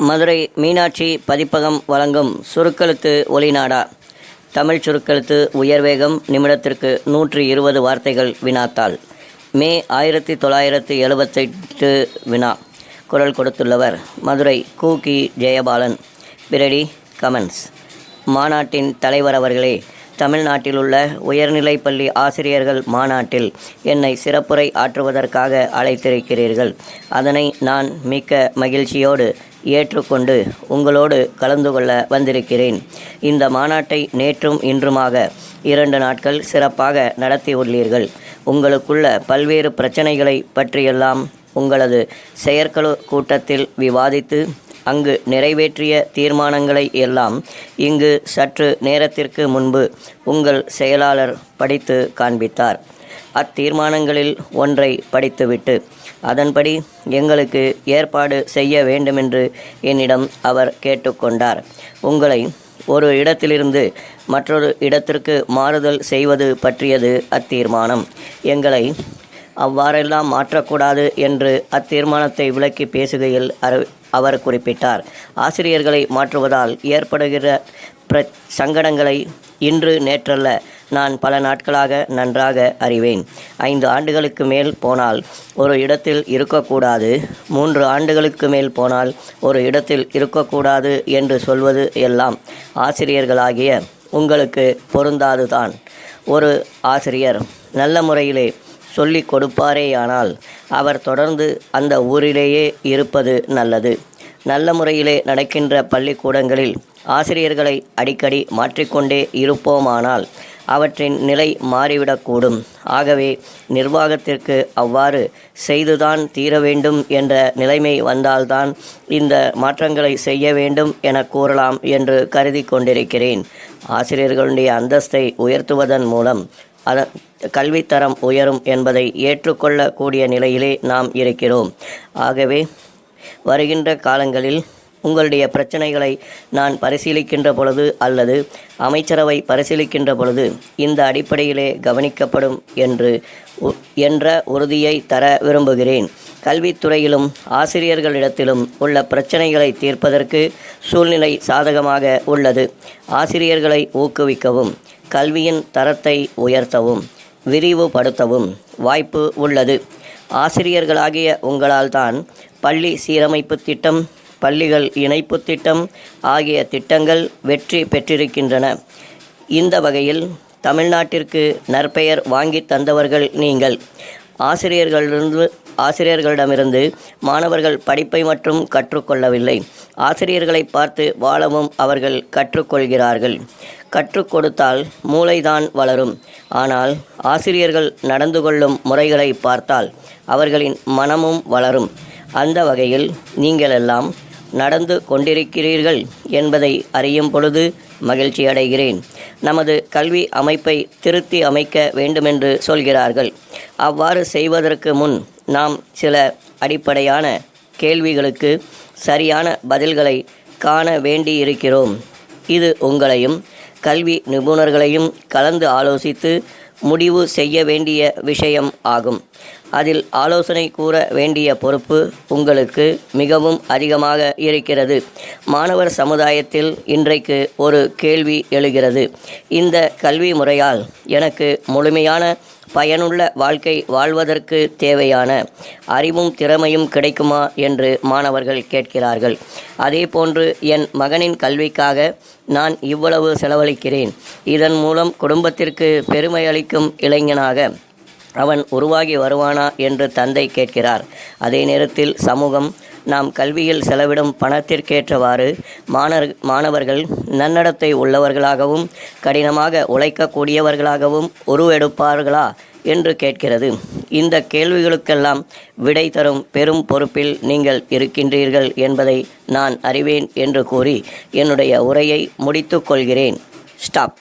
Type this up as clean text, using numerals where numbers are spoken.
மதுரை மீனாட்சி பதிப்பகம் வழங்கும் சுருக்கெழுத்து ஒலிநாடா. தமிழ் சுருக்கெழுத்து உயர்வேகம் நிமிடத்திற்கு 120 வார்த்தைகள் வினாத்தாள். மே 1978 வினா. குரல் கொடுத்துள்ளவர் மதுரை கூகி ஜெயபாலன். Pretty comments. மாநாட்டின் தலைவர் அவர்களே, தமிழ்நாட்டிலுள்ள உயர்நிலைப்பள்ளி ஆசிரியர்கள் மாநாட்டில் என்னை சிறப்புரை ஆற்றுவதற்காக அழைத்திருக்கிறீர்கள். அதனை நான் மிக்க மகிழ்ச்சியோடு ஏற்றுக்கொண்டு உங்களோடு கலந்து கொள்ள வந்திருக்கிறேன். இந்த மாநாட்டை நேற்றும் இன்றுமாக 2 நாட்கள் சிறப்பாக நடத்தியுள்ளீர்கள். உங்களுக்குள்ள பல்வேறு பிரச்சனைகளை பற்றியெல்லாம் உங்களது செயற்குழு கூட்டத்தில் விவாதித்து அங்கு நிறைவேற்றிய தீர்மானங்களை எல்லாம் இங்கு சற்று நேரத்திற்கு முன்பு உங்கள் செயலாளர் படித்து காண்பித்தார். அத்தீர்மானங்களில் ஒன்றை படித்துவிட்டு அதன்படி எங்களுக்கு ஏற்பாடு செய்ய வேண்டுமென்று என்னிடம் அவர் கேட்டுக்கொண்டார். உங்களை ஒரு இடத்திலிருந்து மற்றொரு இடத்திற்கு மாறுதல் செய்வது பற்றியது அத்தீர்மானம். எங்களை அவ்வாறெல்லாம் மாற்றக்கூடாது என்று அத்தீர்மானத்தை விளக்கி பேசுகையில் அவர் குறிப்பிட்டார். ஆசிரியர்களை மாற்றுவதால் ஏற்படுகிற சங்கடங்களை இன்று நேற்றல்ல, நான் பல நாட்களாக நன்றாக அறிவேன். 5 ஆண்டுகளுக்கு மேல் போனால் ஒரு இடத்தில் இருக்கக்கூடாது, 3 ஆண்டுகளுக்கு மேல் போனால் ஒரு இடத்தில் இருக்கக்கூடாது என்று சொல்வது எல்லாம் ஆசிரியர்களாகிய உங்களுக்கு பொருந்தாதுதான். ஒரு ஆசிரியர் நல்ல முறையிலே சொல்லிக் கொடுப்பாரேயானால் அவர் தொடர்ந்து அந்த ஊரிலேயே இருப்பது நல்லது. நல்ல முறையிலே நடக்கின்ற பள்ளிக்கூடங்களில் ஆசிரியர்களை அடிக்கடி மாற்றிக்கொண்டே இருப்போமானால் அவற்றின் நிலை மாறிவிடக்கூடும். ஆகவே நிர்வாகத்திற்கு அவ்வாறு செய்துதான் தீர வேண்டும் என்ற நிலைமை வந்தால்தான் இந்த மாற்றங்களை செய்ய வேண்டும் என கூறலாம் என்று கருதி கொண்டிருக்கிறேன். ஆசிரியர்களுடைய அந்தஸ்தை உயர்த்துவதன் மூலம் கல்வித்தரம் உயரும் என்பதை ஏற்றுக்கொள்ளக்கூடிய நிலையிலே நாம் இருக்கிறோம். ஆகவே வருகின்ற காலங்களில் உங்களுடைய பிரச்சனைகளை நான் பரிசீலிக்கின்ற பொழுது அல்லது அமைச்சரவை பரிசீலிக்கின்ற பொழுது இந்த அடிப்படையிலே கவனிக்கப்படும் என்ற உறுதியை தர விரும்புகிறேன். கல்வித்துறையிலும் ஆசிரியர்களிடத்திலும் உள்ள பிரச்சனைகளை தீர்ப்பதற்கு சூழ்நிலை சாதகமாக உள்ளது. ஆசிரியர்களை ஊக்குவிக்கவும் கல்வியின் தரத்தை உயர்த்தவும் விரிவுபடுத்தவும் வாய்ப்பு உள்ளது. ஆசிரியர்களாகிய உங்களால் தான் பள்ளி சீரமைப்பு திட்டம், பள்ளிகள் இணைப்பு திட்டம் ஆகிய திட்டங்கள் வெற்றி பெற்றிருக்கின்றன. இந்த வகையில் தமிழ்நாட்டிற்கு நற்பெயர் வாங்கி தந்தவர்கள் நீங்கள். ஆசிரியர்களிடமிருந்து மாணவர்கள் படிப்பை மட்டும் கற்றுக்கொள்ளவில்லை, ஆசிரியர்களை பார்த்து வாழவும் அவர்கள் கற்றுக்கொள்கிறார்கள். கற்றுக் கொடுத்தால் மூளைதான் வளரும். ஆனால் ஆசிரியர்கள் நடந்து கொள்ளும் முறைகளை பார்த்தால் அவர்களின் மனமும் வளரும். அந்த வகையில் நீங்களெல்லாம் நடந்து கொண்டிருக்கிறீர்கள் என்பதை அறியும் பொழுது மகிழ்ச்சி அடைகிறேன். நமது கல்வி அமைப்பை திருத்தி அமைக்க வேண்டுமென்று சொல்கிறார்கள். அவ்வாறு செய்வதற்கு முன் நாம் சில அடிப்படையான கேள்விகளுக்கு சரியான பதில்களை காண வேண்டியிருக்கிறோம். இது உங்களையும் கல்வி நிபுணர்களையும் கலந்து ஆலோசித்து முடிவு செய்ய வேண்டிய விஷயம் ஆகும். அதில் ஆலோசனை கூற வேண்டிய பொறுப்பு உங்களுக்கு மிகவும் அதிகமாக இருக்கிறது. மாணவர் சமுதாயத்தில் இன்றைக்கு ஒரு கேள்வி எழுகிறது. இந்த கல்வி முறையால் எனக்கு முழுமையான பயனுள்ள வாழ்க்கை வாழ்வதற்கு தேவையான அறிவும் திறமையும் கிடைக்குமா என்று மாணவர்கள் கேட்கிறார்கள். அதேபோன்று என் மகனின் கல்விக்காக நான் இவ்வளவு செலவழிக்கிறேன், இதன் மூலம் குடும்பத்திற்கு பெருமை அளிக்கும் இளைஞனாக அவன் உருவாகி வருவானா என்று தந்தை கேட்கிறார். அதே நேரத்தில் சமூகம் நாம் கல்வியில் செலவிடும் பணத்திற்கேற்றவாறு மாணவர்கள் நன்னடத்தை உள்ளவர்களாகவும் கடினமாக உழைக்கக்கூடியவர்களாகவும் உருவெடுப்பார்களா என்று கேட்கிறது. இந்த கேள்விகளுக்கெல்லாம் விடை தரும் பெரும் பொறுப்பில் நீங்கள் இருக்கின்றீர்கள் என்பதை நான் அறிவேன் என்று கூறி என்னுடைய உரையை முடித்து கொள்கிறேன். ஸ்டாப்.